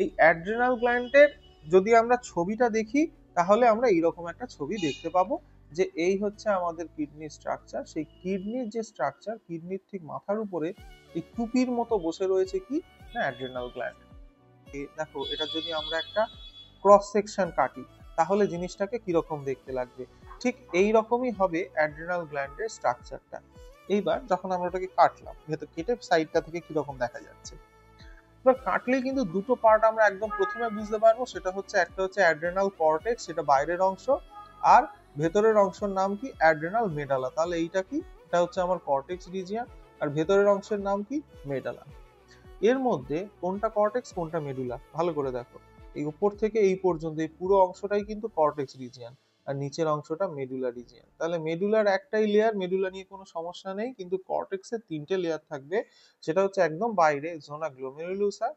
এই অ্যাড্রেনাল গ্ল্যান্ডের যদি আমরা ছবিটা দেখি তাহলে আমরা এইরকম একটা ছবি দেখতে পাবো, যে এই হচ্ছে আমাদের কিডনির স্ট্রাকচার। সেই কিডনির যে স্ট্রাকচার, কিডনির ঠিক মাথার উপরে এই টুপির মতো বসে রয়েছে কি না অ্যাড্রেনাল গ্ল্যান্ড। দেখো এটা যদি আমরা একটা ক্রস সেকশন কাটি তাহলে জিনিসটাকে কিরকম দেখতে লাগবে, ঠিক এই রকমই হবে অ্যাড্রেনাল গ্ল্যান্ডের স্ট্রাকচারটা। এইবার যখন আমরা ওটাকে কাটলাম, ভেতর কেটে সাইডটা থেকে কিরকম দেখা যাচ্ছে, এবার কাটলেই কিন্তু দুটো পার্ট আমরা একদম প্রথমে বুঝতে পারবো, সেটা হচ্ছে একটা হচ্ছে অ্যাড্রেনাল কর্টেক্স, সেটা বাইরের অংশ, আর ভেতরের অংশের নাম কি অ্যাড্রেনাল মেডালা। তাহলে এইটা কি, এটা হচ্ছে আমার কর্টেক্স রিজিয়ন, আর ভেতরের অংশের নাম কি মেডালা। এর মধ্যে কোনটা কর্টেক্স কোনটা মেডুলা ভালো করে দেখো, এই উপর থেকে এই পর্যন্ত এই পুরো অংশটাই কিন্তু কর্টেক্স রিজিয়ন, আর নিচের অংশটা মেডুলা রিজিয়ন। তাহলে মেডুলার একটাই লেয়ার, মেডুলা নিয়ে কোনো সমস্যা নেই, কিন্তু কর্টেক্সের তিনটে লেয়ার থাকবে। সেটা হচ্ছে একদম বাইরে জোনা গ্লোমেরুলাসা,